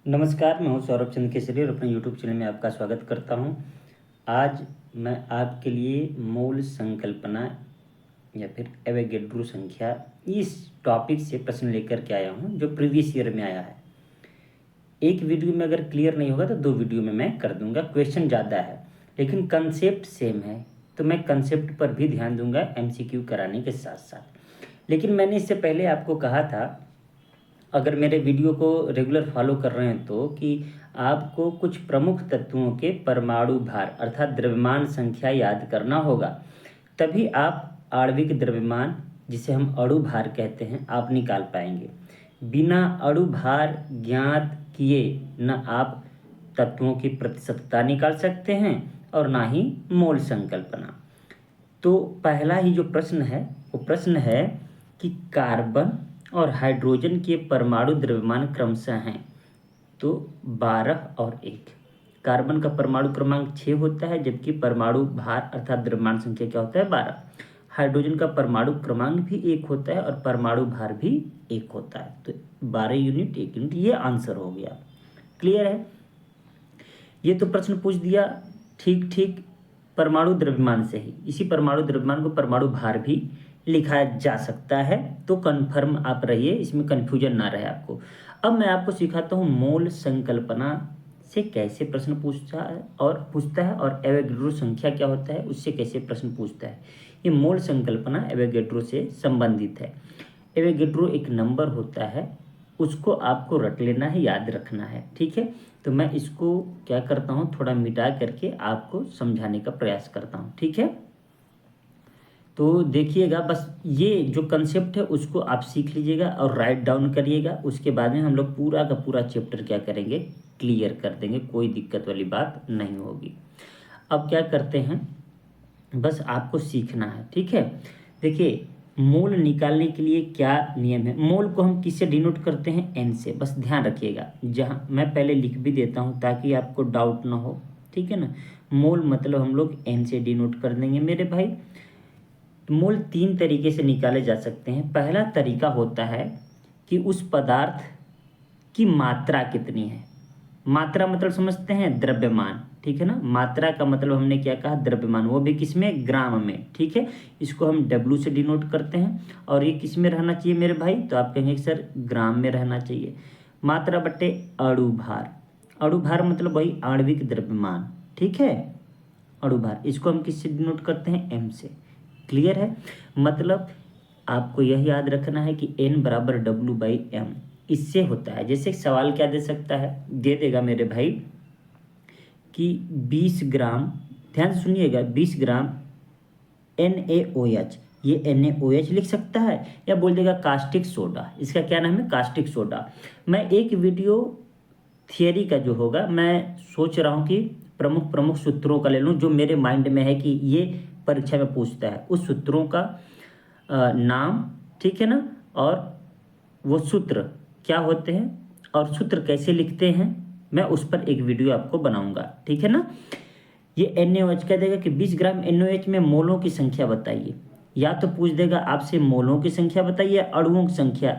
नमस्कार, मैं हूं सौरभ चंद्र केसरी और अपने यूट्यूब चैनल में आपका स्वागत करता हूं। आज मैं आपके लिए मूल संकल्पना या फिर एवोगैड्रो संख्या इस टॉपिक से प्रश्न लेकर के आया हूं जो प्रीवियस ईयर में आया है। एक वीडियो में अगर क्लियर नहीं होगा तो 2 वीडियो में मैं कर दूंगा। क्वेश्चन ज़्यादा है लेकिन कंसेप्ट सेम है, तो मैं कंसेप्ट पर भी ध्यान दूंगा एमसीक्यू कराने के साथ साथ। लेकिन मैंने इससे पहले आपको कहा था, अगर मेरे वीडियो को रेगुलर फॉलो कर रहे हैं तो, कि आपको कुछ प्रमुख तत्वों के परमाणु भार अर्थात द्रव्यमान संख्या याद करना होगा, तभी आप आणविक द्रव्यमान, जिसे हम अणु भार कहते हैं, आप निकाल पाएंगे। बिना अणु भार ज्ञात किए न आप तत्वों की प्रतिशतता निकाल सकते हैं और ना ही मोल संकल्पना। तो पहला ही जो प्रश्न है वो प्रश्न है कि कार्बन और हाइड्रोजन के परमाणु द्रव्यमान क्रमशः हैं, तो 12 और 1। कार्बन का परमाणु क्रमांक 6 होता है, जबकि परमाणु भार अर्थात द्रव्यमान संख्या क्या होता है, 12। हाइड्रोजन का परमाणु क्रमांक भी 1 होता है और परमाणु भार भी 1 होता है, तो 12 यूनिट 1 यूनिट, ये आंसर हो गया। क्लियर है? ये तो प्रश्न पूछ दिया ठीक ठीक परमाणु द्रव्यमान से ही। इसी परमाणु द्रव्यमान को परमाणु भार भी लिखा जा सकता है, तो कन्फर्म आप रहिए, इसमें कन्फ्यूजन ना रहे आपको। अब मैं आपको सिखाता हूँ मोल संकल्पना से कैसे प्रश्न पूछता है और एवोगैड्रो संख्या क्या होता है उससे कैसे प्रश्न पूछता है। ये मोल संकल्पना एवोगैड्रो से संबंधित है। एवोगैड्रो एक नंबर होता है, उसको आपको रट लेना है, याद रखना है, ठीक है। तो मैं इसको क्या करता हूँ, थोड़ा मिटा करके आपको समझाने का प्रयास करता हूँ, ठीक है। तो देखिएगा, बस ये जो कंसेप्ट है उसको आप सीख लीजिएगा और राइट डाउन करिएगा। उसके बाद में हम लोग पूरा का पूरा चैप्टर क्या करेंगे, क्लियर कर देंगे, कोई दिक्कत वाली बात नहीं होगी। अब क्या करते हैं, बस आपको सीखना है, ठीक है। देखिए, मोल निकालने के लिए क्या नियम है। मोल को हम किससे डिनोट करते हैं, एन से, बस ध्यान रखिएगा। जहाँ मैं पहले लिख भी देता हूँ ताकि आपको डाउट ना हो, ठीक है ना। मोल मतलब हम लोग एन से डिनोट कर देंगे मेरे भाई। मोल 3 तरीके से निकाले जा सकते हैं। पहला तरीका होता है कि उस पदार्थ की मात्रा कितनी है। मात्रा मतलब समझते हैं, द्रव्यमान, ठीक है ना। मात्रा का मतलब हमने क्या कहा, द्रव्यमान, वो भी किसमें, ग्राम में, ठीक है। इसको हम डब्ल्यू से डिनोट करते हैं। और ये किस में रहना चाहिए मेरे भाई, तो आप कहेंगे सर ग्राम में रहना चाहिए। मात्रा बटे अणु भार, अणु भार मतलब वही आणविक द्रव्यमान, ठीक है। अणु भार, इसको हम किससे डिनोट करते हैं, एम से। क्लियर है? मतलब आपको यह याद रखना है कि n बराबर डब्ल्यू बाई एम, इससे होता है। जैसे सवाल क्या दे सकता है, दे देगा मेरे भाई कि 20 ग्राम, ध्यान से सुनिएगा, 20 ग्राम NaOH, ये NaOH लिख सकता है, या बोल देगा कास्टिक सोडा। इसका क्या नाम है, कास्टिक सोडा। मैं एक वीडियो थियरी का जो होगा, मैं सोच रहा हूँ कि प्रमुख प्रमुख सूत्रों का ले लूँ जो मेरे माइंड में है कि ये परीक्षा में पूछता है, उस सूत्रों का नाम, ठीक है ना, और वो सूत्र क्या होते हैं और सूत्र कैसे लिखते हैं, मैं उस पर एक वीडियो आपको बनाऊंगा, ठीक है ना। ये NaOH कह देगा कि 20 ग्राम NaOH में मोलों की संख्या बताइए, या तो पूछ देगा आपसे मोलों की संख्या बताइए, अणुओं की संख्या,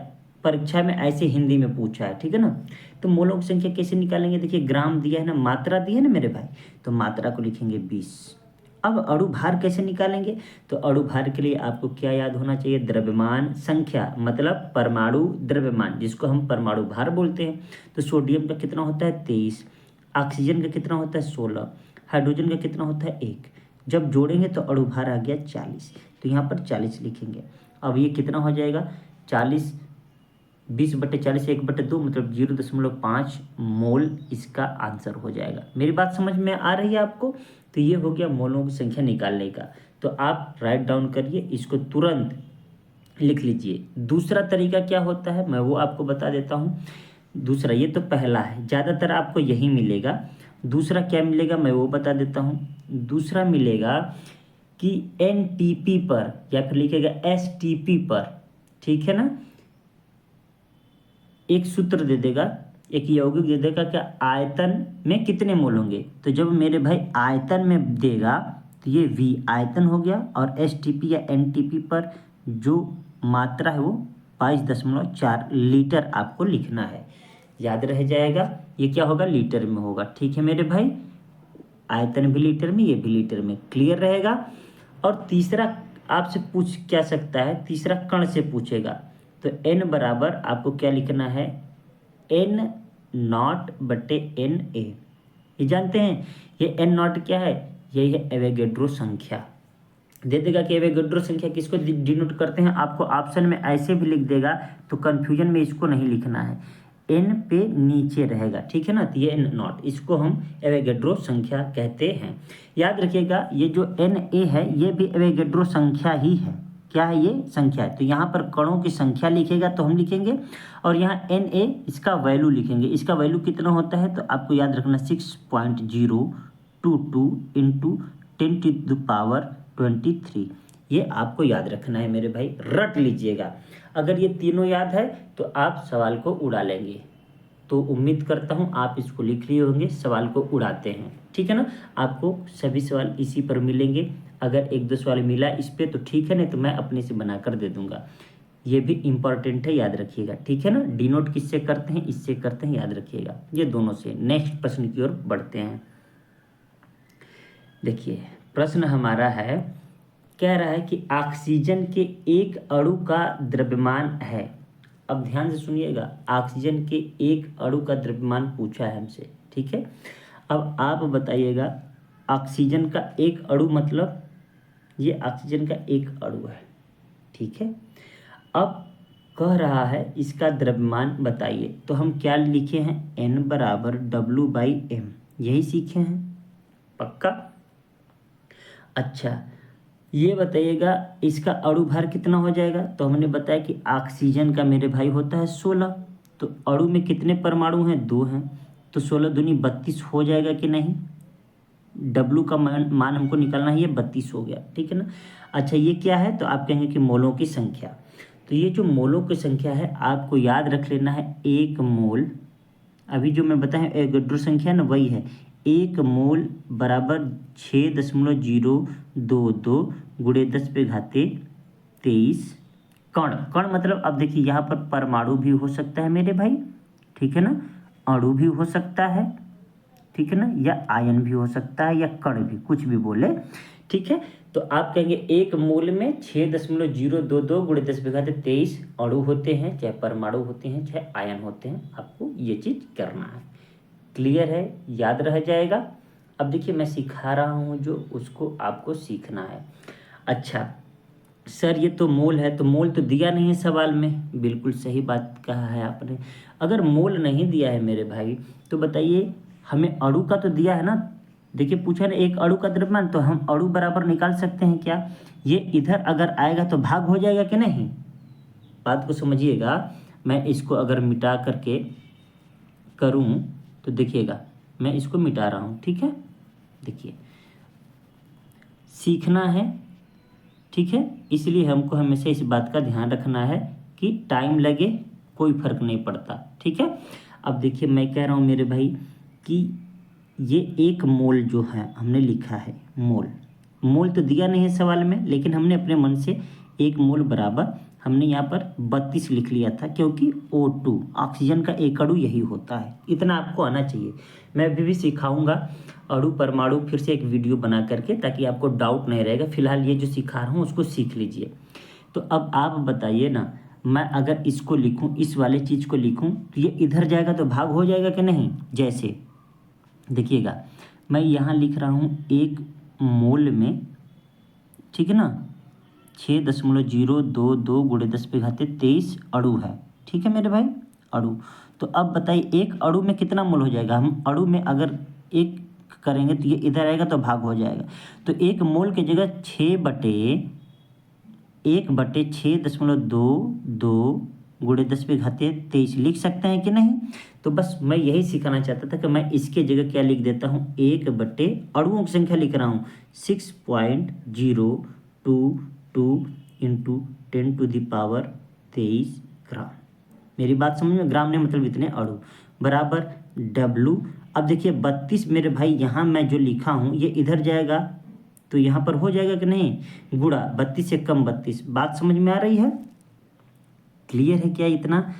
परीक्षा में ऐसे हिंदी में पूछा है, ठीक है ना। तो मोलों की संख्या कैसे निकालेंगे, देखिए ग्राम दिया है ना, मात्रा दी है ना मेरे भाई, तो मात्रा को लिखेंगे 20। अब अणु भार कैसे निकालेंगे, तो अणु भार के लिए आपको क्या याद होना चाहिए, द्रव्यमान संख्या, मतलब परमाणु द्रव्यमान, जिसको हम परमाणु भार बोलते हैं। तो सोडियम का कितना होता है, 23। ऑक्सीजन का कितना होता है, 16। हाइड्रोजन का कितना होता है, 1। जब जोड़ेंगे तो अणु भार आ गया 40, तो यहाँ पर 40 लिखेंगे। अब ये कितना हो जाएगा, 40, 20/40, 1/2, मतलब 0.5 मोल इसका आंसर हो जाएगा। मेरी बात समझ में आ रही है आपको। तो ये हो गया मोलों की संख्या निकालने का। तो आप राइट डाउन करिए, इसको तुरंत लिख लीजिए। दूसरा तरीका क्या होता है, मैं वो आपको बता देता हूँ। दूसरा, ये तो पहला है, ज़्यादातर आपको यही मिलेगा। दूसरा क्या मिलेगा मैं वो बता देता हूँ। दूसरा मिलेगा कि NTP पर, या फिर लिखेगा STP पर, ठीक है ना, एक सूत्र दे देगा, एक यौगिक दे देगा कि आयतन में कितने मोल होंगे। तो जब मेरे भाई आयतन में देगा तो ये V आयतन हो गया, और STP या NTP पर जो मात्रा है वो 22.4 लीटर आपको लिखना है। याद रह जाएगा। ये क्या होगा, लीटर में होगा। ठीक है मेरे भाई, आयतन भी लीटर में, ये भी लीटर में, क्लियर रहेगा। और तीसरा आपसे पूछ क्या सकता है, तीसरा कण से पूछेगा। तो n बराबर आपको क्या लिखना है, n नॉट बटे एन ए। ये जानते हैं ये n नॉट क्या है, यही है एवोगैड्रो संख्या। दे देगा कि एवोगैड्रो संख्या किसको डिनोट करते हैं, आपको ऑप्शन में ऐसे भी लिख देगा तो कन्फ्यूजन में इसको नहीं लिखना है, n पे नीचे रहेगा। ठीक है ना, तो ये n नॉट, इसको हम एवोगैड्रो संख्या कहते हैं। याद रखिएगा ये जो Na है ये भी एवोगैड्रो संख्या ही है। क्या है, ये संख्या है। तो यहाँ पर कणों की संख्या लिखेगा तो हम लिखेंगे, और यहाँ Na इसका वैल्यू लिखेंगे। इसका वैल्यू कितना होता है, तो आपको याद रखना 6.022 इंटू 10⁻23। ये आपको याद रखना है मेरे भाई, रट लीजिएगा। अगर ये तीनों याद है तो आप सवाल को उड़ा लेंगे। तो उम्मीद करता हूँ आप इसको लिख लिए होंगे, सवाल को उड़ाते हैं। ठीक है ना, आपको सभी सवाल इसी पर मिलेंगे। अगर एक दो सवाल मिला इस पे तो ठीक है, नहीं तो मैं अपने से बनाकर दे दूंगा। ये भी इम्पॉर्टेंट है, याद रखिएगा। ठीक है ना, डिनोट किससे करते हैं, इससे करते हैं, याद रखिएगा ये दोनों से। नेक्स्ट प्रश्न की ओर बढ़ते हैं। देखिए प्रश्न हमारा है, कह रहा है कि ऑक्सीजन के एक अणु का द्रव्यमान है। अब ध्यान से सुनिएगा, ऑक्सीजन के एक अणु का द्रव्यमान पूछा है हमसे। ठीक है, अब आप बताइएगा ऑक्सीजन का एक अणु मतलब ये ऑक्सीजन का एक अणु है। ठीक है, अब कह रहा है इसका द्रव्यमान बताइए। तो हम क्या लिखे हैं, n बराबर W/m, यही सीखे हैं पक्का। अच्छा ये बताइएगा इसका अणु भार कितना हो जाएगा। तो हमने बताया कि ऑक्सीजन का मेरे भाई होता है 16। तो अणु में कितने परमाणु हैं, 2 हैं। तो 16 दूनी 32 हो जाएगा कि नहीं। W का मान हमको निकालना है, ये 32 हो गया। ठीक है ना। अच्छा ये क्या है, तो आप कहेंगे कि मोलों की संख्या। तो ये जो मोलों की संख्या है आपको याद रख लेना है, 1 मोल, अभी जो मैं बताया एवोगैड्रो संख्या ना वही है, 1 मोल बराबर 6.022 गुणे 10⁻23 कण। कण मतलब अब देखिए यहाँ पर परमाणु भी हो सकता है मेरे भाई, ठीक है ना, अणु भी हो सकता है, ठीक है ना, या आयन भी हो सकता है, या कण भी, कुछ भी बोले। ठीक है, तो आप कहेंगे 1 मोल में 6.022 गुणे 10⁻23 अणु होते हैं, चाहे परमाणु होते हैं, चाहे आयन होते हैं। आपको ये चीज करना है, क्लियर है, याद रह जाएगा। अब देखिए मैं सिखा रहा हूँ जो उसको आपको सीखना है। अच्छा सर ये तो मोल है, तो मोल तो दिया नहीं है सवाल में, बिल्कुल सही बात कहा है आपने। अगर मोल नहीं दिया है मेरे भाई तो बताइए हमें अणु का तो दिया है ना। देखिए पूछा ना एक अणु का द्रव्यमान, तो हम अणु बराबर निकाल सकते हैं क्या, ये इधर अगर आएगा तो भाग हो जाएगा कि नहीं। बात को समझिएगा, मैं इसको अगर मिटा करके करूं तो देखिएगा मैं इसको मिटा रहा हूं। ठीक है, देखिए सीखना है, ठीक है, इसलिए हमको हमेशा इस बात का ध्यान रखना है कि टाइम लगे कोई फर्क नहीं पड़ता। ठीक है, अब देखिए मैं कह रहा हूँ मेरे भाई कि ये 1 मोल जो है हमने लिखा है, मोल, मोल तो दिया नहीं है सवाल में, लेकिन हमने अपने मन से 1 मोल बराबर हमने यहाँ पर 32 लिख लिया था, क्योंकि O2 ऑक्सीजन का एक अणु यही होता है। इतना आपको आना चाहिए। मैं अभी भी सिखाऊंगा अणु परमाणु फिर से एक वीडियो बना करके, ताकि आपको डाउट नहीं रहेगा। फिलहाल ये जो सिखा रहा हूँ उसको सीख लीजिए। तो अब आप बताइए ना, मैं अगर इसको लिखूँ, इस वाले चीज़ को लिखूँ, तो ये इधर जाएगा तो भाग हो जाएगा कि नहीं। जैसे देखिएगा मैं यहाँ लिख रहा हूँ 1 मोल में, ठीक है ना, 6.022 गुणे 10⁻23 अणु है। ठीक है मेरे भाई, अणु। तो अब बताइए एक अणु में कितना मोल हो जाएगा। हम अणु में अगर 1 करेंगे तो ये इधर आएगा तो भाग हो जाएगा। तो 1 मोल की जगह 6/6.22 गुणे 10⁻23 लिख सकते हैं कि नहीं। तो बस मैं यही सिखाना चाहता था कि मैं इसके जगह क्या लिख देता हूँ, 1/, अणुओं की संख्या लिख रहा हूँ 6.022 इंटू 10⁻23 ग्राम। मेरी बात समझ में, ग्राम ने मतलब इतने अणु बराबर W। अब देखिए 32 मेरे भाई यहाँ मैं जो लिखा हूँ ये इधर जाएगा तो यहाँ पर हो जाएगा कि नहीं, गुणा 32 से कम 32। बात समझ में आ रही है, क्लियर है क्या इतना।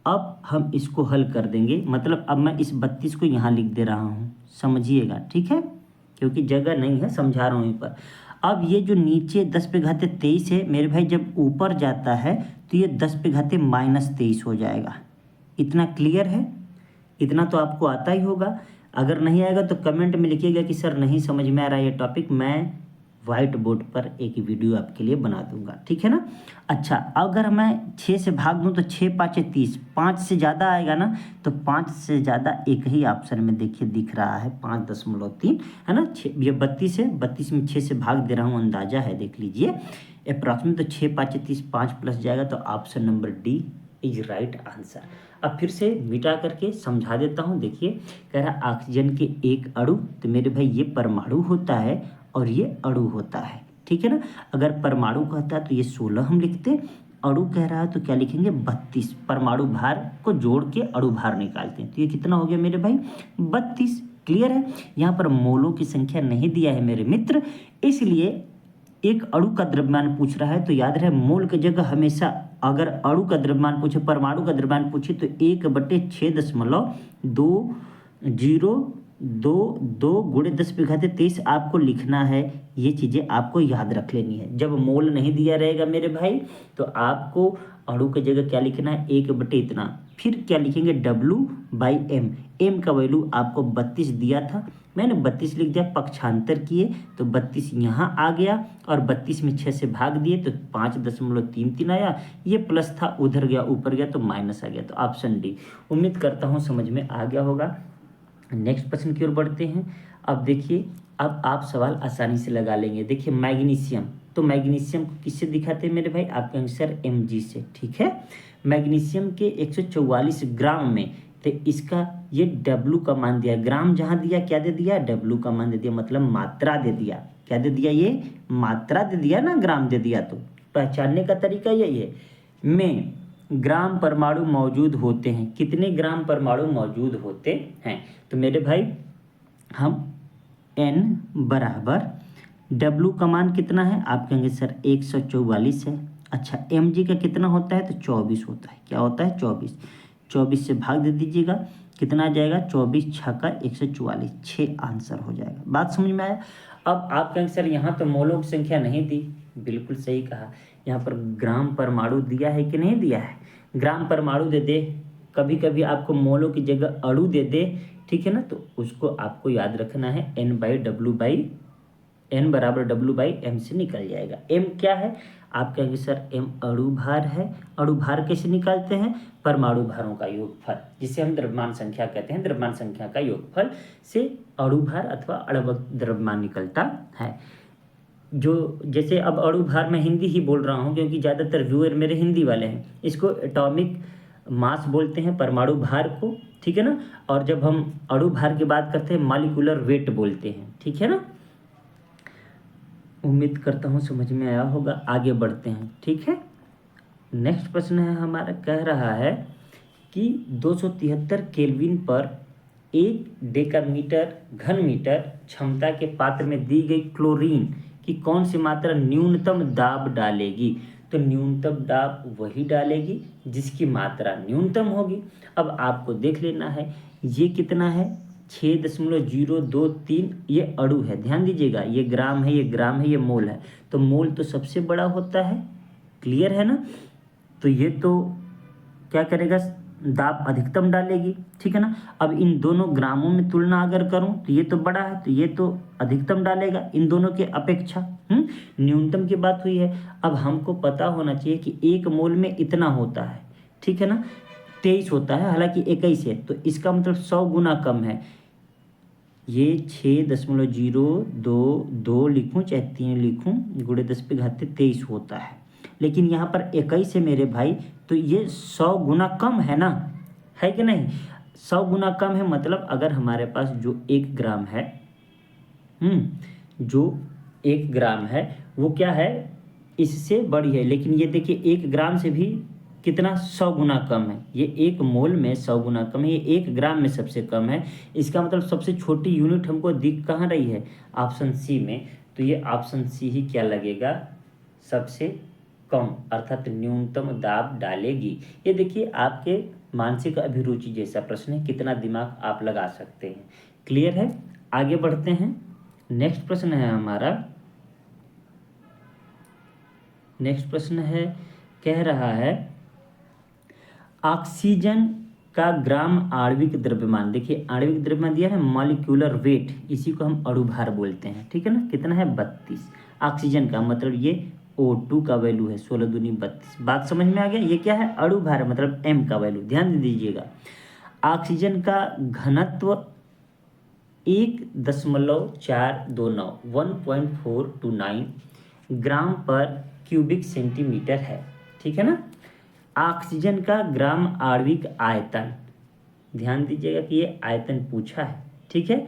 अब हम इसको हल कर देंगे, मतलब अब मैं इस 32 को यहाँ लिख दे रहा हूँ, समझिएगा, ठीक है, क्योंकि जगह नहीं है, समझा रहा हूँ यहीं पर। अब ये जो नीचे 10 पे घाते 23 है मेरे भाई, जब ऊपर जाता है तो ये 10 पे घाते -23 हो जाएगा। इतना क्लियर है? इतना तो आपको आता ही होगा। अगर नहीं आएगा तो कमेंट में लिखिएगा कि सर नहीं समझ में आ रहा है ये टॉपिक, मैं वाइट बोर्ड पर एक वीडियो आपके लिए बना दूंगा, ठीक है ना। अच्छा, अगर मैं 6 से भाग दूं तो 6 5 30, 5 से ज़्यादा आएगा ना, तो 5 से ज़्यादा एक ही ऑप्शन में देखिए दिख रहा है 5.3, है ना। ये 32 है, 32 में 6 से भाग दे रहा हूँ, अंदाजा है, देख लीजिए अप्रॉक्सीमेट। तो 6 5 30, 5 प्लस जाएगा, तो option number D is right answer. अब फिर से मिटा करके समझा देता हूँ। देखिए, कह रहा ऑक्सीजन के एक अणु, तो मेरे भाई ये परमाणु होता है और ये अणु होता है, ठीक है ना। अगर परमाणु कहता है तो ये 16 हम लिखते, अणु कह रहा है तो क्या लिखेंगे 32। परमाणु भार को जोड़ के अणु भार निकालते हैं, तो ये कितना हो गया मेरे भाई 32। क्लियर है? यहाँ पर मोलों की संख्या नहीं दिया है मेरे मित्र, इसलिए एक अणु का द्रव्यमान पूछ रहा है तो याद रहे मोल की जगह हमेशा, अगर अणु का द्रव्यमान पूछे, परमाणु का द्रव्यमान पूछे, तो 1/6.022 गुणे 10 पे घाते 23 आपको लिखना है। ये चीज़ें आपको याद रख लेनी है। जब मोल नहीं दिया रहेगा मेरे भाई तो आपको अणु की जगह क्या लिखना है 1/, इतना, फिर क्या लिखेंगे W/m। m का वैल्यू आपको 32 दिया था, मैंने 32 लिख दिया, पक्षांतर किए तो 32 यहाँ आ गया, और 32 में 6 से भाग दिए तो 5.33 आया, ये प्लस था उधर गया ऊपर गया तो माइनस आ गया, तो ऑप्शन डी। उम्मीद करता हूँ समझ में आ गया होगा। नेक्स्ट प्रश्न की ओर बढ़ते हैं। अब देखिए, अब आप सवाल आसानी से लगा लेंगे। देखिए मैग्नीशियम, तो मैग्नीशियम को किससे दिखाते हैं मेरे भाई, आपका आंसर Mg से, ठीक है। मैग्नीशियम के 144 ग्राम में, तो इसका ये W का मान दिया, ग्राम जहाँ दिया क्या दे दिया, W का मान दे दिया, मतलब मात्रा दे दिया। क्या दे दिया, ये मात्रा दे दिया ना, ग्राम दे दिया, तो पहचानने का तरीका यही है। में ग्राम परमाणु मौजूद होते हैं, कितने ग्राम परमाणु मौजूद होते हैं, तो मेरे भाई हम N बराबर W का मान कितना है, आप कहेंगे सर 144 है। अच्छा, Mg का कितना होता है, तो 24 होता है। क्या होता है 24 से भाग दे दीजिएगा, कितना आ जाएगा 24 छक्का 144, 6 आंसर हो जाएगा। बात समझ में आया? अब आप कहेंगे सर यहाँ तो मोलों की संख्या नहीं दी, बिल्कुल सही कहा, यहाँ पर ग्राम परमाणु दिया है कि नहीं दिया है। ग्राम परमाणु दे दे, कभी कभी आपको मोलों की जगह अणु दे दे, ठीक है ना, तो उसको आपको याद रखना है N बराबर W/m से निकल जाएगा। M क्या है, आप कहेंगे सर M अणु भार है। अणु भार कैसे निकालते हैं, परमाणु भारों का योगफल, जिसे हम द्रव्यमान संख्या कहते हैं, द्रव्यमान संख्या का योगफल से अणु भार अथवा आणविक द्रव्यमान निकलता है। जो जैसे अब अणु भार मैं हिंदी ही बोल रहा हूँ क्योंकि ज़्यादातर व्यूअर मेरे हिंदी वाले हैं, इसको एटॉमिक मास बोलते हैं परमाणु भार को, ठीक है ना। और जब हम अणु भार की बात करते हैं मॉलिक्यूलर वेट बोलते हैं, ठीक है ना। उम्मीद करता हूँ समझ में आया होगा। आगे बढ़ते हैं, ठीक है। नेक्स्ट प्रश्न है हमारा, कह रहा है कि 273 केल्विन पर 1 डेकामीटर घन मीटर क्षमता के पात्र में दी गई क्लोरीन की कौन सी मात्रा न्यूनतम दाब डालेगी। तो न्यूनतम दाब वही डालेगी जिसकी मात्रा न्यूनतम होगी। अब आपको देख लेना है ये कितना है 6.023, ये अणु है, ध्यान दीजिएगा, ये ग्राम है, ये ग्राम है, ये मोल है, तो मोल तो सबसे बड़ा होता है, क्लियर है ना। तो ये तो क्या करेगा, दाब अधिकतम डालेगी, ठीक है ना। अब इन दोनों ग्रामों में तुलना अगर करूं तो ये तो बड़ा है, तो ये तो अधिकतम डालेगा इन दोनों के अपेक्षा। न्यूनतम की बात हुई है। अब हमको पता होना चाहिए कि 1 मोल में इतना होता है, ठीक है ना, 23 होता है, हालांकि 21 है, तो इसका मतलब 100 गुना कम है। ये 6.022 लिखूं चाहे 3 लिखूं, गुणे 10 पे घाते 23 होता है, लेकिन यहाँ पर 21 है मेरे भाई, तो ये 100 गुना कम है ना, है कि नहीं। 100 गुना कम है, मतलब अगर हमारे पास जो 1 ग्राम है, जो 1 ग्राम है वो क्या है, इससे बड़ी है, लेकिन ये देखिए 1 ग्राम से भी कितना 100 गुना कम है। ये 1 मोल में 100 गुना कम है, ये 1 ग्राम में सबसे कम है। इसका मतलब सबसे छोटी यूनिट हमको दिख कहाँ रही है, ऑप्शन सी में, तो ये ऑप्शन सी ही क्या लगेगा, सबसे कम, अर्थात न्यूनतम दाब डालेगी। ये देखिए आपके मानसिक अभिरुचि जैसा प्रश्न है, कितना दिमाग आप लगा सकते हैं। क्लियर है? आगे बढ़ते हैं। नेक्स्ट प्रश्न है हमारा, नेक्स्ट प्रश्न है, कह रहा है ऑक्सीजन का ग्राम आणविक द्रव्यमान। देखिए आणविक द्रव्यमान दिया है, मॉलिक्यूलर वेट, इसी को हम अणुभार बोलते हैं, ठीक है ना। कितना है? 32। ऑक्सीजन का मतलब ये O2 का वैल्यू है 16 दूनी 32। बात समझ में आ गया? ये क्या है? अणुभार मतलब M का वैल्यू। ध्यान दे दीजिएगा, ऑक्सीजन का घनत्व 1.429 1.429 ग्राम पर क्यूबिक सेंटीमीटर है, ठीक है ना। ऑक्सीजन का ग्राम आणविक आयतन, ध्यान दीजिएगा कि ये आयतन पूछा है, ठीक है,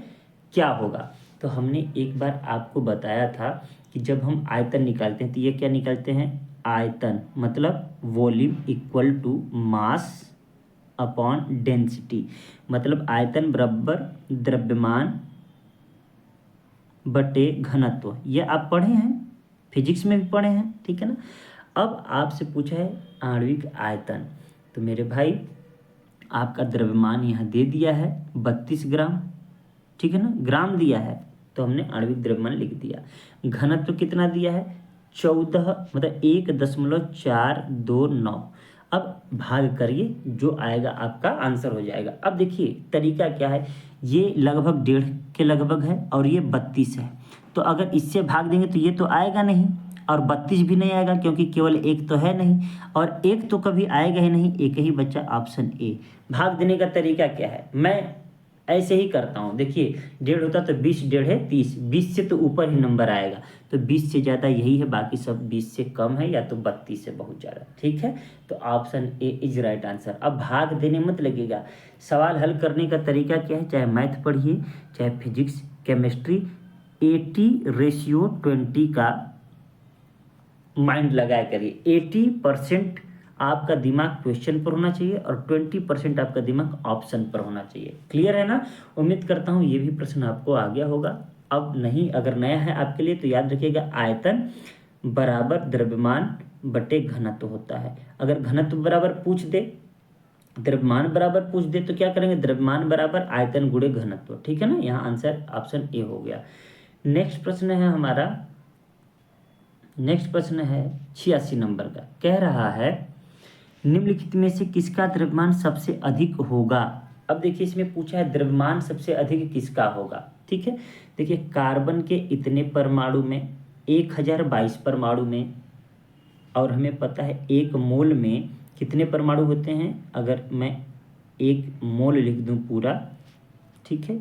क्या होगा। तो हमने एक बार आपको बताया था कि जब हम आयतन निकालते हैं तो ये क्या निकालते हैं? आयतन मतलब volume equal to mass upon density, मतलब आयतन बराबर द्रव्यमान बटे घनत्व। ये आप पढ़े हैं, फिजिक्स में भी पढ़े हैं, ठीक है ना। अब आपसे पूछा है आणविक आयतन, तो मेरे भाई आपका द्रव्यमान यहाँ दे दिया है 32 ग्राम, ठीक है ना, ग्राम दिया है तो हमने आणविक द्रव्यमान लिख दिया। घनत्व कितना दिया है? 14, मतलब 1.429। अब भाग करिए, जो आएगा आपका आंसर हो जाएगा। अब देखिए तरीका क्या है, ये लगभग 1.5 के लगभग है और ये 32 है, तो अगर इससे भाग देंगे तो ये तो आएगा नहीं और 32 भी नहीं आएगा, क्योंकि केवल एक तो है नहीं और एक तो कभी आएगा ही नहीं, एक ही बच्चा ऑप्शन ए। भाग देने का तरीका क्या है? मैं ऐसे ही करता हूँ। देखिए 1.5 होता तो 20, 1.5 है 30, 20 से तो ऊपर ही नंबर आएगा, तो 20 से ज़्यादा यही है, बाकी सब 20 से कम है या तो 32 से बहुत ज़्यादा, ठीक है। तो option A is right answer. अब भाग देने मत लगेगा, सवाल हल करने का तरीका क्या है, चाहे मैथ पढ़िए चाहे फिजिक्स केमिस्ट्री, 80:20 का माइंड लगाया करिए। 80% आपका दिमाग क्वेश्चन पर होना चाहिए और 20% आपका दिमाग ऑप्शन पर होना चाहिए। क्लियर है ना? उम्मीद करता हूँ ये भी प्रश्न आपको आ गया होगा। अब नहीं, अगर नया है आपके लिए तो याद रखिएगा, आयतन बराबर द्रव्यमान बटे घनत्व होता है। अगर घनत्व बराबर पूछ दे, द्रव्यमान बराबर पूछ दे तो क्या करेंगे? द्रव्यमान बराबर आयतन गुणे घनत्व, ठीक है ना। यहाँ आंसर ऑप्शन ए हो गया। नेक्स्ट प्रश्न है हमारा, नेक्स्ट प्रश्न है 86 नंबर का, कह रहा है निम्नलिखित में से किसका द्रव्यमान सबसे अधिक होगा। अब देखिए इसमें पूछा है द्रव्यमान सबसे अधिक किसका होगा, ठीक है। देखिए कार्बन के इतने परमाणु में 1022 परमाणु में, और हमें पता है 1 मोल में कितने परमाणु होते हैं। अगर मैं 1 मोल लिख दूं पूरा, ठीक है,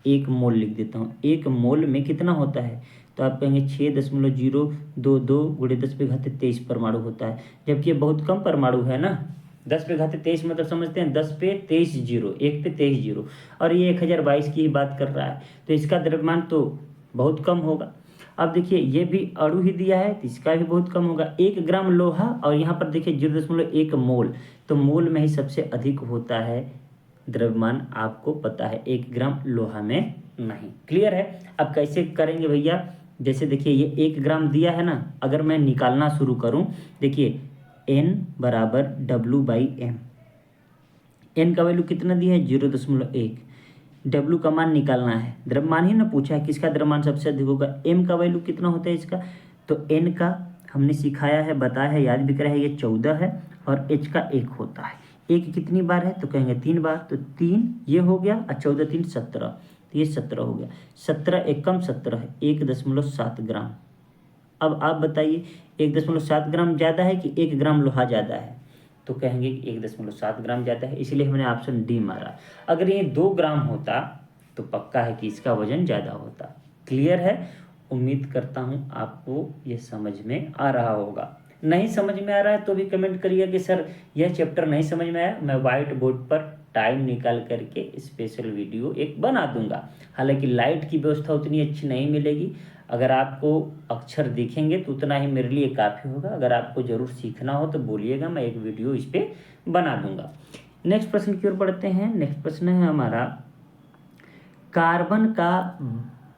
1 मोल लिख देता हूँ। 1 मोल में कितना होता है? तो आप कहेंगे 6.022 गुणे 10⁻23 परमाणु होता है, जबकि ये बहुत कम परमाणु है ना। 10⁻23 मतलब समझते हैं 10 पे 23 जीरो, 1 पे 23 जीरो, और ये 1022 की ही बात कर रहा है, तो इसका द्रव्यमान तो बहुत कम होगा। अब देखिए ये भी अणु ही दिया है तो इसका भी बहुत कम होगा। 1 ग्राम लोहा, और यहाँ पर देखिए 0.1 मोल, तो मोल में ही सबसे अधिक होता है द्रव्यमान, आपको पता है 1 ग्राम लोहा में नहीं। क्लियर है? अब कैसे करेंगे भैया? जैसे देखिए ये 1 ग्राम दिया है ना, अगर मैं निकालना शुरू करूं, देखिए N बराबर W/M, N का वैल्यू कितना दिया है? 0.1। W का मान निकालना है, द्रव्यमान ही ना पूछा है, किसका द्रव्यमान सबसे अधिक होगा। M का वैल्यू कितना होता है इसका? तो N का हमने सिखाया है, बताया है, याद भी करा है, ये 14 है, और H का 1 होता है। 1 कितनी बार है? तो कहेंगे 3 बार, तो 3 ये हो गया और 14 3 17, तो ये 17 हो गया। 17 एकम 17 है, 1.7 ग्राम। अब आप बताइए 1.7 ग्राम ज़्यादा है कि 1 ग्राम लोहा ज़्यादा है? तो कहेंगे कि 1.7 ग्राम ज़्यादा है, इसलिए हमने ऑप्शन डी मारा। अगर ये 2 ग्राम होता तो पक्का है कि इसका वजन ज़्यादा होता। क्लियर है? उम्मीद करता हूँ आपको ये समझ में आ रहा होगा। नहीं समझ में आ रहा है तो भी कमेंट करिए कि सर यह चैप्टर नहीं समझ में आया, मैं वाइट बोर्ड पर टाइम निकाल करके स्पेशल वीडियो एक बना दूंगा। हालांकि लाइट की व्यवस्था उतनी अच्छी नहीं मिलेगी, अगर आपको अक्षर दिखेंगे तो उतना ही मेरे लिए काफ़ी होगा। अगर आपको ज़रूर सीखना हो तो बोलिएगा, मैं एक वीडियो इस पर बना दूंगा। नेक्स्ट प्रश्न की ओर बढ़ते हैं। नेक्स्ट प्रश्न है हमारा, कार्बन का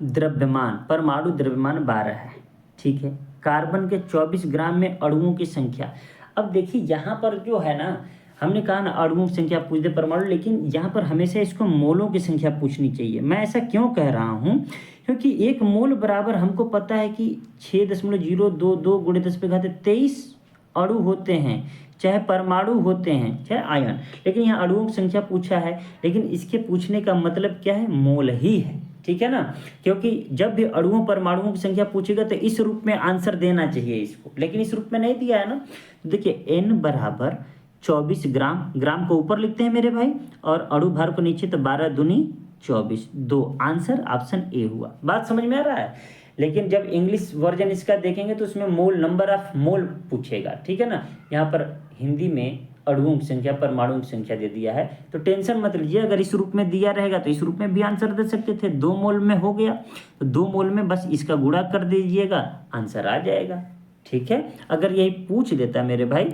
द्रव्यमान, परमाणु द्रव्यमान 12 है, ठीक है। कार्बन के 24 ग्राम में अणुओं की संख्या। अब देखिए यहाँ पर जो है ना, हमने कहा ना अणुओं की संख्या पूछ दे परमाणु, लेकिन यहाँ पर हमेशा इसको मोलों की संख्या पूछनी चाहिए। मैं ऐसा क्यों कह रहा हूँ, क्योंकि एक मोल बराबर हमको पता है कि 6.022 गुणे 10⁻23 अणु होते हैं, चाहे परमाणु होते हैं चाहे आयन। लेकिन यहाँ अणुओं की संख्या पूछा है, लेकिन इसके पूछने का मतलब क्या है, मोल ही है, ठीक है ना। क्योंकि जब भी अणुओं परमाणुओं की संख्या पूछेगा तो इस रूप में आंसर देना चाहिए इसको, लेकिन इस रूप में नहीं दिया है ना। तो देखिए n बराबर 24 ग्राम, ग्राम को ऊपर लिखते हैं मेरे भाई और अणु भार को नीचे, तो 12 दूनी 24, 2 आंसर ऑप्शन ए हुआ। बात समझ में आ रहा है। लेकिन जब इंग्लिश वर्जन इसका देखेंगे तो उसमें मोल, नंबर ऑफ मोल पूछेगा, ठीक है ना। यहाँ पर हिंदी में अणुओं की संख्या परमाणुओं की संख्या दे दिया है, तो टेंशन मत लीजिए। अगर इस रूप में दिया रहेगा तो इस रूप में भी आंसर दे सकते थे। 2 मोल में हो गया तो 2 मोल में बस इसका गुणा कर दीजिएगा, आंसर आ जाएगा, ठीक है। अगर यही पूछ देता मेरे भाई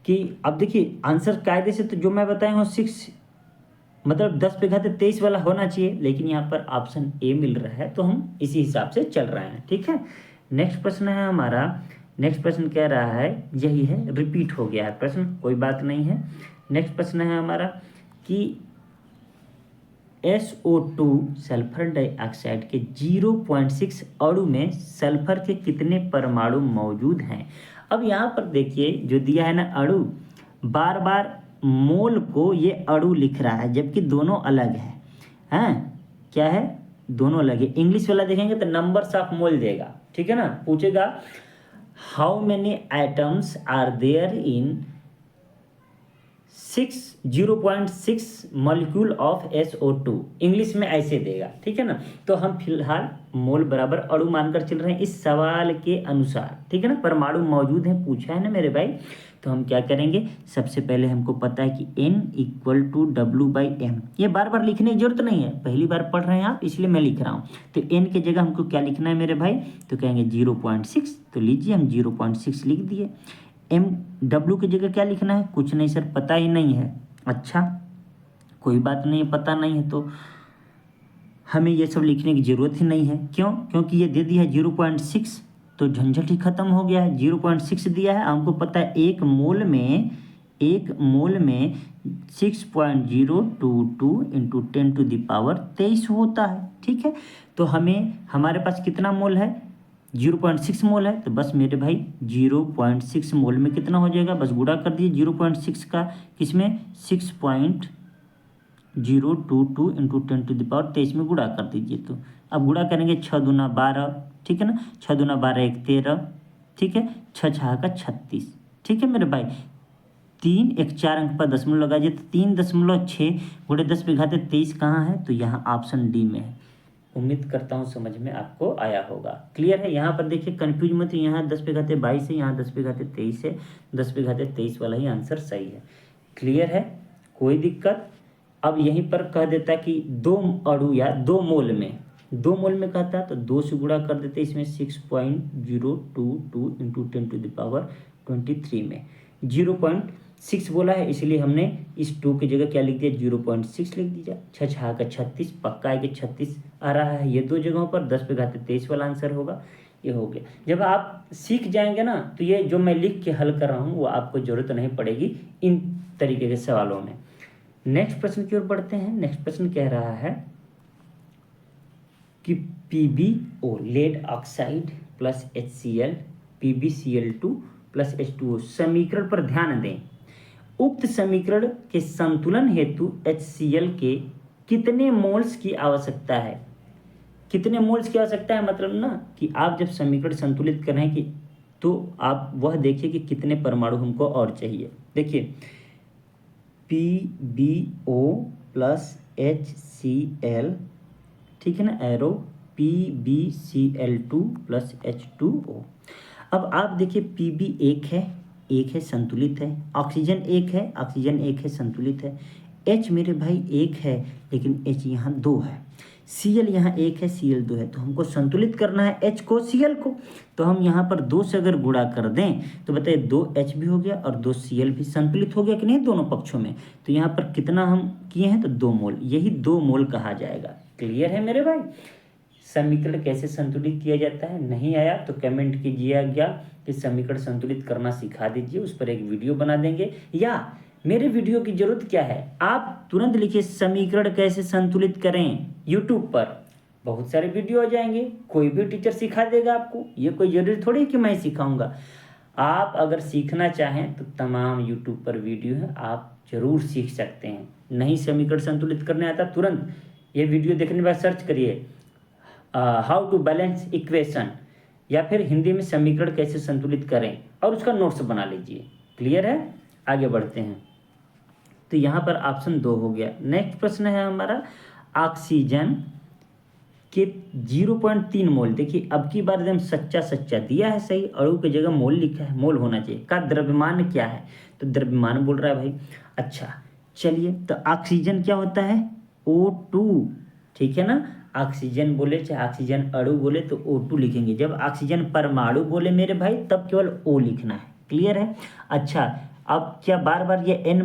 कि अब देखिए आंसर कायदे से तो जो मैं बताया हूँ 6 मतलब 10⁻23 वाला होना चाहिए, लेकिन यहाँ पर ऑप्शन ए मिल रहा है, तो हम इसी हिसाब से चल रहे हैं, ठीक है। नेक्स्ट प्रश्न है हमारा, नेक्स्ट प्रश्न कह रहा है, यही है, रिपीट हो गया है प्रश्न, कोई बात नहीं है। नेक्स्ट प्रश्न है हमारा कि SO2 सल्फर डाइऑक्साइड के 0.6 अणु में सल्फर के कितने परमाणु मौजूद हैं। अब यहाँ पर देखिए जो दिया है ना अणु, बार बार मोल को ये अणु लिख रहा है, जबकि दोनों अलग है, हैं क्या है, दोनों अलग है। इंग्लिश वाला देखेंगे तो नंबर्स ऑफ मोल देगा, ठीक है ना। पूछेगा how many atoms are there in 0.6 molecule of SO2, English में ऐसे देगा, ठीक है ना। तो हम फिलहाल मोल बराबर अणु मानकर चल रहे हैं इस सवाल के अनुसार, ठीक है ना। परमाणु मौजूद है पूछा है ना मेरे भाई, तो हम क्या करेंगे, सबसे पहले हमको पता है कि N = W/M। ये बार बार लिखने की जरूरत नहीं है, पहली बार पढ़ रहे हैं आप इसलिए मैं लिख रहा हूँ। तो N की जगह हमको क्या लिखना है मेरे भाई, तो कहेंगे 0.6, तो लीजिए हम 0.6 लिख दिए। W की जगह क्या लिखना है, कुछ नहीं सर पता ही नहीं है। अच्छा कोई बात नहीं है, पता नहीं है तो हमें ये सब लिखने की ज़रूरत ही नहीं है। क्यों, क्योंकि ये दे दिया है 0.6, तो झंझट ही खत्म हो गया है। 0.6 दिया है, हमको पता है एक मोल में 6.022 × 10⁻23 होता है, ठीक है। तो हमें हमारे पास कितना मोल है, 0.6 मोल है, तो बस मेरे भाई 0.6 मोल में कितना हो जाएगा, बस गुणा कर दीजिए 0.6 का किसमें, 6.022 × 10⁻23 में गुणा कर दीजिए। तो अब गुणा करेंगे 6 दूना 12, ठीक है ना, 6 दूना 12 1 13, ठीक है, 6 6 का 36, ठीक है मेरे भाई। 3 1 4 अंक पर दशमलव लगा दीजिए, तो 3.6 × 10⁻23 कहाँ है, तो यहाँ ऑप्शन डी में है। उम्मीद करता हूँ समझ में आपको आया होगा, क्लियर है। यहाँ पर देखिए कंफ्यूज मत, यहाँ 10⁻22 है, यहाँ 10⁻23 है, 10⁻23 वाला ही आंसर सही है, क्लियर है, कोई दिक्कत। अब यहीं पर कह देता कि 2 अणु या 2 मोल में, 2 मोल में कहता है तो 2 से गुणा कर देते इसमें 6.022 × 10⁻23 में 0.6 बोला है, इसलिए हमने इस 2 की जगह क्या लिख दिया, 0.6 लिख दीजिए। 6 6 का 36, पक्का है कि 36 आ रहा है ये 2 जगहों पर, 10⁻23 वाला आंसर होगा, ये हो गया। जब आप सीख जाएंगे ना तो ये जो मैं लिख के हल कर रहा हूँ वो आपको ज़रूरत नहीं पड़ेगी इन तरीके के सवालों में। नेक्स्ट प्रश्न की ओर बढ़ते हैं। नेक्स्ट प्रश्न कह रहा है कि PbO lead oxide plus HCl PbCl2 plus H2O समीकरण पर ध्यान दें। उक्त समीकरण के संतुलन हेतु HCl के कितने मोल्स की आवश्यकता है। कितने मोल्स की आवश्यकता है मतलब ना कि आप जब समीकरण संतुलित कर रहे हैं कि तो आप वह देखिए कि कितने परमाणु हमको और चाहिए। देखिए PbO प्लस HCl, ठीक है ना, एरो PbCl2 प्लस H2O। अब आप देखिए Pb एक है संतुलित है, ऑक्सीजन एक है संतुलित है, H मेरे भाई एक है लेकिन H यहाँ 2 है, Cl यहाँ एक है Cl 2 है, तो हमको संतुलित करना है H को Cl को, तो हम यहाँ पर 2 से अगर गुणा कर दें तो बताइए 2H भी हो गया और 2 Cl भी संतुलित हो गया कि नहीं दोनों पक्षों में। तो यहाँ पर कितना हम किए हैं तो 2 मोल, यही 2 मोल कहा जाएगा, क्लियर है मेरे भाई। समीकरण कैसे संतुलित किया जाता है, नहीं आया तो कमेंट कीजिएगा कि समीकरण संतुलित करना सिखा दीजिए, उस पर एक वीडियो बना देंगे। या मेरे वीडियो की जरूरत क्या है, आप तुरंत लिखिए समीकरण कैसे संतुलित करें, यूट्यूब पर बहुत सारे वीडियो आ जाएंगे, कोई भी टीचर सिखा देगा आपको, ये कोई जरूरी थोड़ी है कि मैं सिखाऊंगा। आप अगर सीखना चाहें तो तमाम यूट्यूब पर वीडियो है, आप जरूर सीख सकते हैं। नहीं समीकरण संतुलित करने आता, तुरंत ये वीडियो देखने के बाद सर्च करिए हाउ टू बैलेंस इक्वेशन, या फिर हिंदी में समीकरण कैसे संतुलित करें, और उसका नोट्स बना लीजिए। क्लियर है, आगे बढ़ते हैं। तो यहाँ पर ऑप्शन 2 हो गया। नेक्स्ट प्रश्न है हमारा, ऑक्सीजन के 0.3 मोल, देखिए अब की बार एकदम सच्चा सच्चा दिया है, सही, अणु की जगह मोल लिखा है, मोल होना चाहिए, का द्रव्यमान क्या है, तो द्रव्यमान बोल रहा है भाई। अच्छा चलिए, तो ऑक्सीजन क्या होता है, O2, ठीक है ना। ऑक्सीजन बोले चाहे ऑक्सीजन अणु बोले तो O2 लिखेंगे। जब ऑक्सीजन परमाणु बोले मेरे भाई तब केवल O लिखना है। क्लियर है। अच्छा, अब क्या बार बार ये n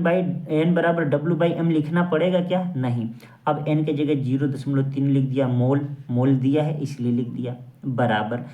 बराबर W/m लिखना पड़ेगा क्या, नहीं। अब n के जगह 0.3 लिख दिया, मोल दिया है इसलिए लिख दिया, बराबर।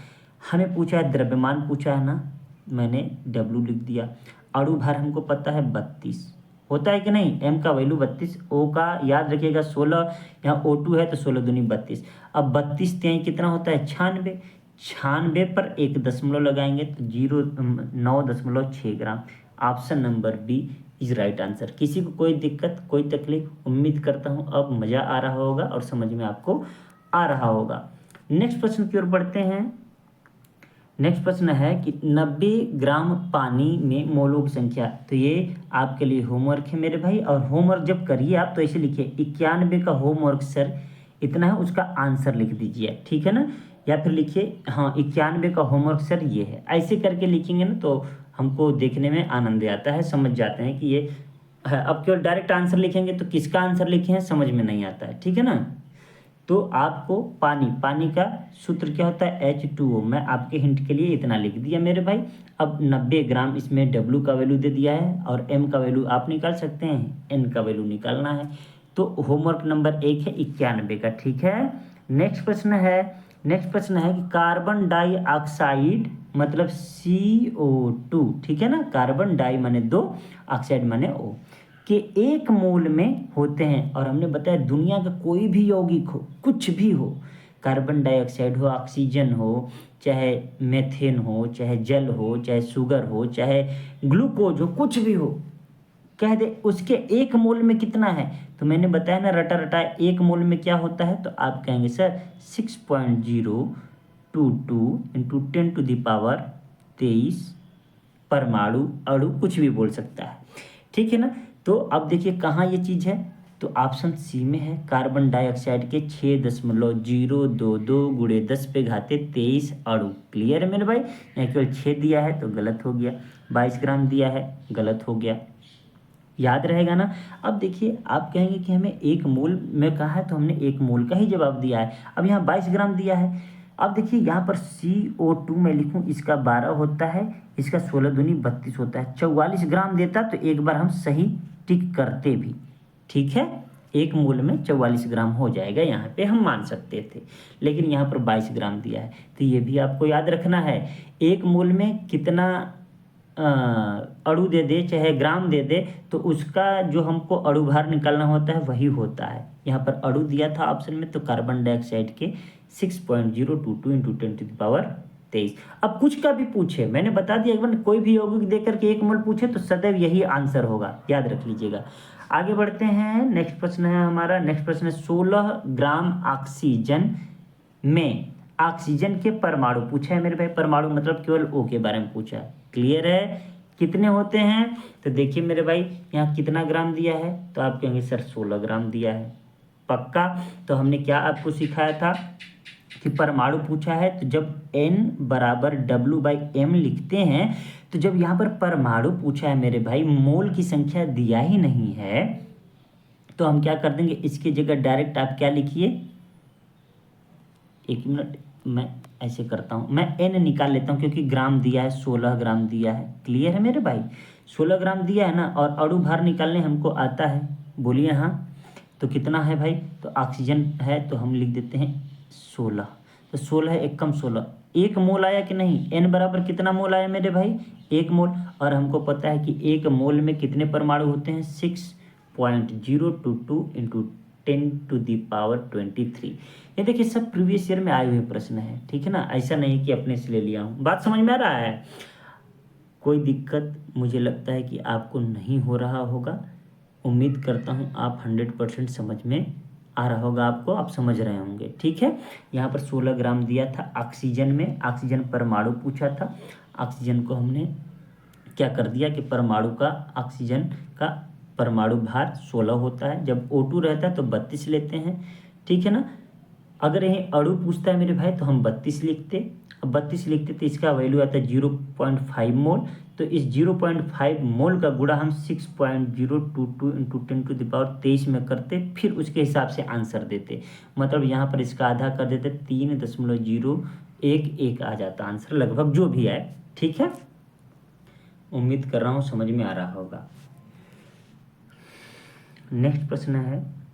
हमें पूछा है द्रव्यमान, पूछा है ना, मैंने W लिख दिया। अणु भार हमको पता है 32 होता है कि नहीं, m का वैल्यू 32, O का याद रखिएगा 16, यहाँ O2 है तो 16 दूनी 32। अब 32 त्याई कितना होता है, 96, 96 पर 1 दशमलव लगाएंगे तो 9.6 gram. Option number B is right answer. किसी को कोई दिक्कत, कोई तकलीफ, उम्मीद करता हूँ अब मज़ा आ रहा होगा और समझ में आपको आ रहा होगा। नेक्स्ट प्रश्न की ओर बढ़ते हैं। नेक्स्ट प्रश्न है कि 90 ग्राम पानी में मोलों की संख्या, तो ये आपके लिए होमवर्क है मेरे भाई। और होमवर्क जब करिए आप तो ऐसे लिखिए 91 का होमवर्क सर इतना है, उसका आंसर लिख दीजिए, ठीक है ना। या फिर लिखिए हाँ 91 का होमवर्क सर ये है, ऐसे करके लिखेंगे ना तो हमको देखने में आनंद आता है, समझ जाते हैं कि ये है। अब केवल डायरेक्ट आंसर लिखेंगे तो किसका आंसर लिखे हैं समझ में नहीं आता है, ठीक है ना। तो आपको पानी का सूत्र क्या होता है, H2O। मैं आपके हिंट के लिए इतना लिख दिया मेरे भाई। अब 90 ग्राम, इसमें W का वैल्यू दे दिया है और M का वैल्यू आप निकाल सकते हैं, N का वैल्यू निकालना है। तो होमवर्क नंबर 1 है 91 का, ठीक है। नेक्स्ट प्रश्न है कि कार्बन डाइऑक्साइड मतलब CO2, ठीक है ना। कार्बन डाई माने 2, ऑक्साइड माने O के 1 मोल में होते हैं। और हमने बताया दुनिया का कोई भी यौगिक हो, कुछ भी हो, कार्बन डाइऑक्साइड हो, ऑक्सीजन हो, चाहे मेथेन हो, चाहे जल हो, चाहे शुगर हो, चाहे ग्लूकोज हो, कुछ भी हो, कह दे उसके 1 मोल में कितना है। तो मैंने बताया ना रटा 1 मोल में क्या होता है, तो आप कहेंगे सर 6.022 इंटू 10⁻23 परमाणु, अणु, कुछ भी बोल सकता है, ठीक है ना। तो अब देखिए कहाँ ये चीज़ है, तो ऑप्शन सी में है। कार्बन डाइऑक्साइड के 6.022 गुणे 10⁻23 अणु। क्लियर है मेरे भाई। यहाँ केवल 6 दिया है तो गलत हो गया, 22 ग्राम दिया है गलत हो गया, याद रहेगा ना। अब देखिए आप कहेंगे कि हमें 1 मोल में कहा है तो हमने 1 मोल का ही जवाब दिया है। अब यहाँ 22 ग्राम दिया है। अब देखिए यहाँ पर CO2 में लिखूँ, इसका 12 होता है, इसका 16 दूनी 32 होता है, 44 ग्राम देता तो एक बार हम सही टिक करते भी, ठीक है। 1 मोल में 44 ग्राम हो जाएगा, यहाँ पे हम मान सकते थे, लेकिन यहाँ पर 22 ग्राम दिया है। तो ये भी आपको याद रखना है, 1 मोल में कितना अणु दे दे चाहे ग्राम दे दे तो उसका जो हमको अणु भार निकालना होता है वही होता है। यहाँ पर अणु दिया था ऑप्शन में, तो कार्बन डाइऑक्साइड के 6.022 इंटू 10⁻23। अब कुछ का भी पूछे, मैंने बता दिया एक बार, कोई भी यौगिक दे करके 1 मोल पूछे तो सदैव यही आंसर होगा, याद रख लीजिएगा। आगे बढ़ते हैं। नेक्स्ट प्रश्न है हमारा, नेक्स्ट प्रश्न है 16 ग्राम ऑक्सीजन में ऑक्सीजन के परमाणु पूछा है मेरे भाई। परमाणु मतलब केवल O के बारे में पूछा है। क्लियर है, कितने होते हैं, तो देखिए मेरे भाई यहाँ कितना ग्राम दिया है, तो आप कहेंगे सर 16 ग्राम दिया है, पक्का। तो हमने क्या आपको सिखाया था कि परमाणु पूछा है तो जब N बराबर W/m लिखते हैं, तो जब यहाँ पर परमाणु पूछा है मेरे भाई, मोल की संख्या दिया ही नहीं है, तो हम क्या कर देंगे, इसकी जगह डायरेक्ट आप क्या लिखिए, 1 मिनट मैं ऐसे करता हूँ, मैं N निकाल लेता हूँ क्योंकि ग्राम दिया है, 16 ग्राम दिया है। क्लियर है मेरे भाई, 16 ग्राम दिया है ना, और अणु भार निकालने हमको आता है, बोलिए हाँ। तो कितना है भाई, तो ऑक्सीजन है तो हम लिख देते हैं 16। तो 16 एक कम 16, 1 मोल आया कि नहीं? n बराबर कितना मोल आया मेरे भाई? 1 मोल। और हमको पता है कि 1 मोल में कितने परमाणु होते हैं? 6.022 इंटू 10⁻23। ये देखिए सब प्रीवियस ईयर में आए हुए प्रश्न है, ठीक है ना, ऐसा नहीं कि अपने से ले लिया हूँ। बात समझ में आ रहा है? कोई दिक्कत मुझे लगता है कि आपको नहीं हो रहा होगा। उम्मीद करता हूँ आप 100% समझ में आ रहा होगा आपको, आप समझ रहे होंगे, ठीक है। यहाँ पर 16 ग्राम दिया था ऑक्सीजन में, ऑक्सीजन परमाणु पूछा था। ऑक्सीजन को हमने क्या कर दिया कि परमाणु का, ऑक्सीजन का परमाणु भार 16 होता है। जब O2 रहता है तो 32 लेते हैं, ठीक है ना। अगर यही अणु पूछता है मेरे भाई तो हम 32 लिखते। अब 32 लिखते तो इसका वैल्यू आता है 0.5 मोल। तो इस 0.5 मोल का गुणा हम 6.022 इंटू 10⁻23 में करते, फिर उसके हिसाब से आंसर देते। मतलब यहाँ पर इसका आधा कर देते, 3.011 आ जाता आंसर, लगभग जो भी आए, ठीक है। उम्मीद कर रहा हूँ समझ में आ रहा होगा। नेक्स्ट प्रश्न है,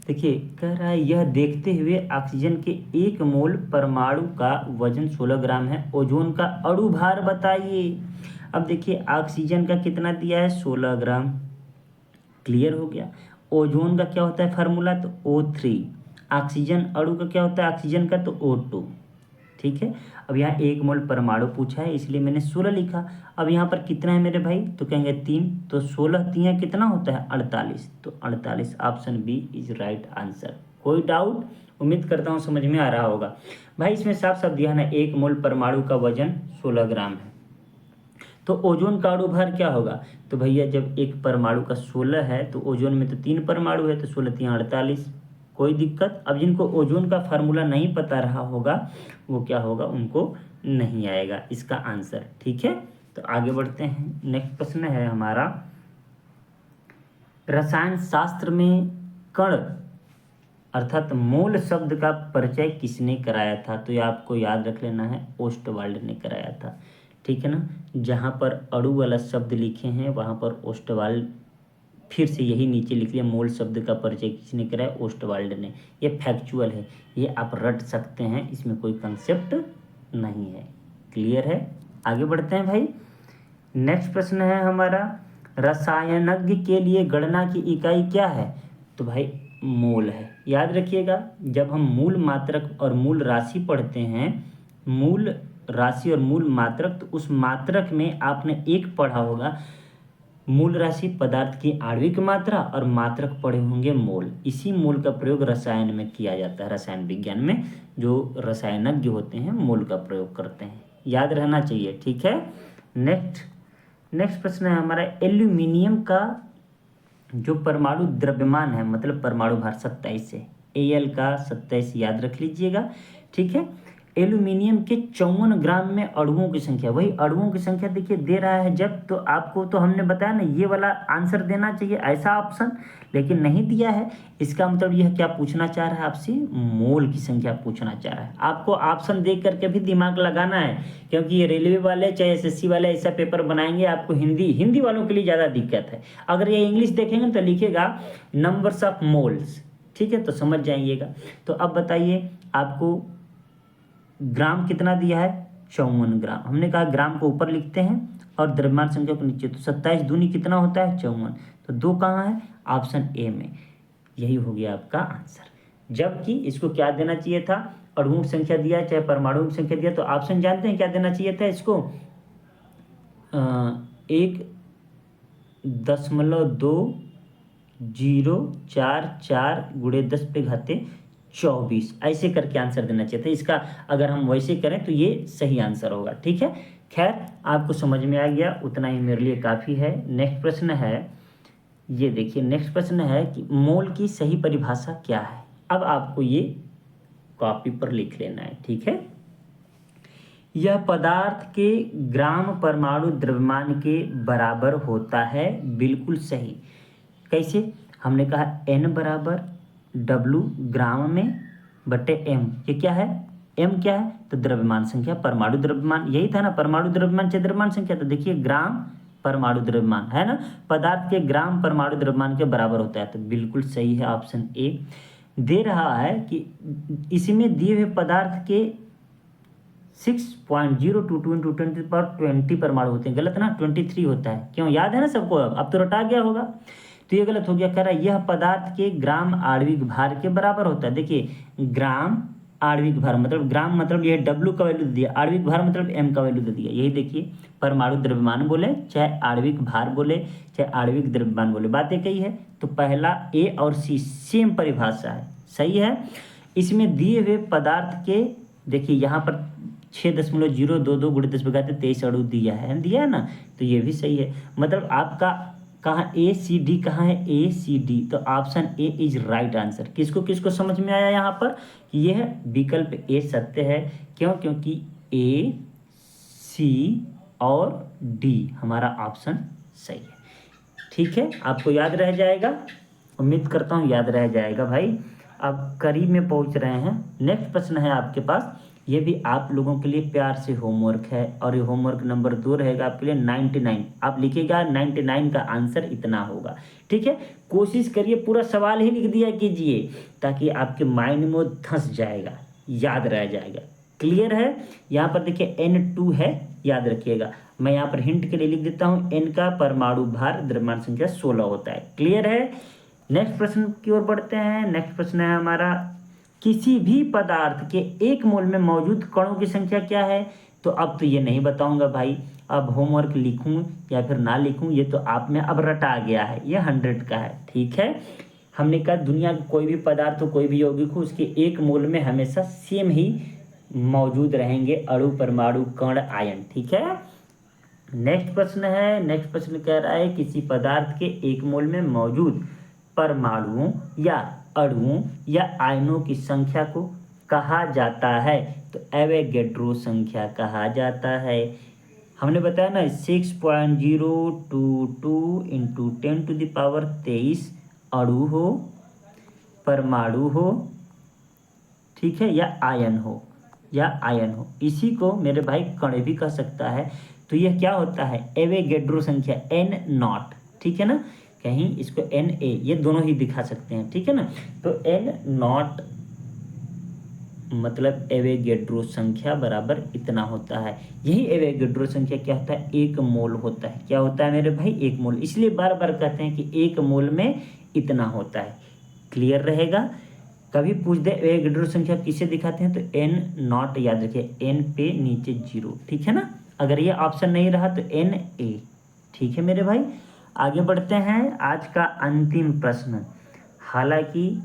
देखिए कह रहा है यह देखते हुए ऑक्सीजन के 1 मोल परमाणु का वजन 16 ग्राम है, ओजोन का अणु भार बताइए। अब देखिए ऑक्सीजन का कितना दिया है? 16 ग्राम, क्लियर हो गया। ओजोन का क्या होता है फार्मूला? तो O3। ऑक्सीजन अणु का क्या होता है ऑक्सीजन का? तो O2, ठीक है। अब यहाँ 1 मोल परमाणु पूछा है इसलिए मैंने 16 लिखा। अब यहाँ पर कितना है मेरे भाई? तो कहेंगे 3, तो 16 3 कितना होता है? 48। तो 48 option B is right answer. कोई डाउट? उम्मीद करता हूँ समझ में आ रहा होगा। भाई इसमें साफ साफ दिया है ना, 1 मोल परमाणु का वजन 16 ग्राम है। तो ओजोन का अणु भार क्या होगा? तो भैया जब एक परमाणु का 16 है तो ओजोन में तो 3 परमाणु है, तो 16 3 48। कोई दिक्कत? अब जिनको ओजोन का फार्मूला नहीं पता रहा होगा वो क्या होगा, उनको नहीं आएगा इसका आंसर, ठीक है। तो आगे बढ़ते हैं। नेक्स्ट प्रश्न है हमारा, रसायन शास्त्र में कण अर्थात मोल शब्द का परिचय किसने कराया था? तो ये आपको याद रख लेना है, ओस्टवाल्ड ने कराया था, ठीक है ना। जहाँ पर अणु वाला शब्द लिखे हैं वहाँ पर ओस्टवाल्ड, फिर से यही नीचे लिख लिया, मोल शब्द का परिचय किसने कराया? ओस्टवाल्ड ने। ये फैक्चुअल है, ये आप रट सकते हैं, इसमें कोई कंसेप्ट नहीं है, क्लियर है। आगे बढ़ते हैं भाई। नेक्स्ट प्रश्न है हमारा, रसायनज्ञ के लिए गणना की इकाई क्या है? तो भाई मोल है, याद रखिएगा। जब हम मूल मात्रक और मूल राशि पढ़ते हैं, मूल राशि और मूल मात्रक, तो उस मात्रक में आपने एक पढ़ा होगा मूल राशि पदार्थ की आणविक मात्रा, और मात्रक पढ़े होंगे मोल। इसी मोल का प्रयोग रसायन में किया जाता है। रसायन विज्ञान में जो रसायनज्ञ होते हैं मोल का प्रयोग करते हैं, याद रहना चाहिए, ठीक है। नेक्स्ट प्रश्न है हमारा, एल्यूमिनियम का जो परमाणु द्रव्यमान है, मतलब परमाणु भार 27 है, Al का 27 याद रख लीजिएगा, ठीक है। एल्यूमिनियम के 54 ग्राम में अणुओं की संख्या, वही अणुओं की संख्या देखिए दे रहा है जब, तो आपको तो हमने बताया ना ये वाला आंसर देना चाहिए, ऐसा ऑप्शन, लेकिन नहीं दिया है। इसका मतलब यह क्या पूछना चाह रहा है आपसे? मोल की संख्या पूछना चाह रहा है। आपको ऑप्शन देख करके भी दिमाग लगाना है, क्योंकि ये रेलवे वाले चाहे SSC वाले ऐसा पेपर बनाएंगे, आपको हिंदी वालों के लिए ज़्यादा दिक्कत है। अगर ये इंग्लिश देखेंगे तो लिखेगा नंबर्स ऑफ मोल्स, ठीक है, तो समझ जाइएगा। तो अब बताइए आपको ग्राम कितना दिया है? 54 ग्राम। हमने कहा ग्राम को ऊपर लिखते हैं और द्रव्यमान संख्या को नीचे, तो 27 दूनी कितना होता है? 54। तो 2 कहाँ है? ऑप्शन ए में। यही हो गया आपका आंसर। जबकि इसको क्या देना चाहिए था? अणुओं की संख्या दिया चाहे परमाणुओं की संख्या दिया, तो ऑप्शन जानते हैं क्या देना चाहिए था इसको? 1.2044 गुणे 10 पे घाते 24, ऐसे करके आंसर देना चाहिए था इसका। अगर हम वैसे करें तो ये सही आंसर होगा, ठीक है। खैर आपको समझ में आ गया, उतना ही मेरे लिए काफ़ी है। नेक्स्ट प्रश्न है, ये देखिए नेक्स्ट प्रश्न है कि मोल की सही परिभाषा क्या है? अब आपको ये कॉपी पर लिख लेना है, ठीक है। यह पदार्थ के ग्राम परमाणु द्रव्यमान के बराबर होता है, बिल्कुल सही। कैसे? हमने कहा N बराबर W ग्राम में बटे M। ये क्या है? M क्या है? तो द्रव्यमान संख्या, परमाणु द्रव्यमान, यही था ना, परमाणु द्रव्यमान चाहे द्रव्यमान संख्या। तो देखिए ग्राम परमाणु द्रव्यमान है ना, पदार्थ के ग्राम परमाणु द्रव्यमान के बराबर होता है, तो बिल्कुल सही है ऑप्शन ए। दे रहा है कि इसमें दिए हुए पदार्थ के 6.022 × 10⁻20 परमाणु होते हैं। गलत ना, 23 होता है। क्यों, याद है ना सबको? अब तो रटा गया होगा। तो ये गलत हो गया। कह रहा है यह पदार्थ के ग्राम आणविक भार के बराबर होता है। देखिए ग्राम आणविक भार मतलब ग्राम मतलब ये W का वैल्यू दे दिया, आणविक भार मतलब M का वैल्यू दे दिया। यही देखिए, परमाणु द्रव्यमान बोले चाहे आणविक भार बोले चाहे आणविक द्रव्यमान बोले, बातें कही है। तो पहला A और C सेम परिभाषा है, सही है। इसमें दिए हुए पदार्थ के, देखिए यहाँ पर 6.022 × 10⁻23 अणु दिया है ना, तो ये भी सही है। मतलब आपका कहाँ ACD कहाँ है, ACD, तो option A is right answer. किसको किसको समझ में आया यहाँ पर कि यह विकल्प ए सत्य है। क्यों? क्योंकि A, C और D हमारा ऑप्शन सही है। ठीक है, आपको याद रह जाएगा, उम्मीद करता हूँ याद रह जाएगा भाई। अब करीब में पहुँच रहे हैं। नेक्स्ट प्रश्न है आपके पास, ये भी आप लोगों के लिए प्यार से होमवर्क है, और ये होमवर्क नंबर 2 रहेगा आपके लिए 99। आप लिखिएगा 99 का आंसर इतना होगा। ठीक है, कोशिश करिए पूरा सवाल ही लिख दिया कीजिए, ताकि आपके माइंड में वो धंस जाएगा, याद रह जाएगा। क्लियर है? यहाँ पर देखिए N2 है, याद रखिएगा। मैं यहाँ पर हिंट के लिए लिख देता हूँ, N का परमाणु भार द्रव्यमान संख्या 16 होता है। क्लियर है? नेक्स्ट प्रश्न की ओर बढ़ते हैं। नेक्स्ट प्रश्न है हमारा, किसी भी पदार्थ के 1 मोल में मौजूद कणों की संख्या क्या है? तो अब तो ये नहीं बताऊंगा भाई, अब होमवर्क लिखूं या फिर ना लिखूं ये तो आप में अब रटा गया है, ये 100 का है। ठीक है, हमने कहा दुनिया का कोई भी पदार्थ हो, कोई भी यौगिक हो, उसके 1 मोल में हमेशा सेम ही मौजूद रहेंगे अणु, परमाणु, कण, आयन। ठीक है, नेक्स्ट प्रश्न है। नेक्स्ट प्रश्न कह रहा है किसी पदार्थ के 1 मोल में मौजूद परमाणुओं या अणुओं या आयनों की संख्या को कहा जाता है? तो एवोगैड्रो संख्या कहा जाता है। हमने बताया ना 6.022 × 10⁻23 अणु हो, परमाणु हो, ठीक है, या आयन हो, इसी को मेरे भाई कण भी कह सकता है। तो यह क्या होता है? एवोगैड्रो संख्या N0। ठीक है ना, कहीं इसको Na ये दोनों ही दिखा सकते हैं। ठीक है ना, तो N0 मतलब एवोगैड्रो संख्या बराबर इतना होता है। यही एवोगैड्रो संख्या क्या होता है? 1 मोल होता है। क्या होता है मेरे भाई? 1 मोल। इसलिए बार बार कहते हैं कि 1 मोल में इतना होता है। क्लियर रहेगा? कभी पूछ दे एवोगैड्रो संख्या किसे दिखाते हैं, तो N0 याद रखिए, N पे नीचे 0। ठीक है ना, अगर ये ऑप्शन नहीं रहा तो Na। ठीक है मेरे भाई, आगे बढ़ते हैं। आज का अंतिम प्रश्न, हालांकि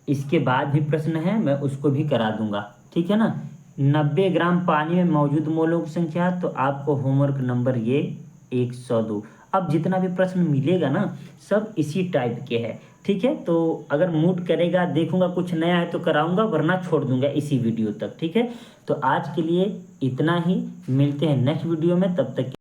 इसके बाद भी प्रश्न है, मैं उसको भी करा दूंगा। ठीक है ना, 90 ग्राम पानी में मौजूद मोलों की संख्या, तो आपको होमवर्क नंबर ये 102। अब जितना भी प्रश्न मिलेगा ना सब इसी टाइप के हैं। ठीक है, तो अगर मूड करेगा, देखूंगा कुछ नया है तो कराऊंगा, वरना छोड़ दूंगा इसी वीडियो तक। ठीक है, तो आज के लिए इतना ही, मिलते हैं नेक्स्ट वीडियो में, तब तक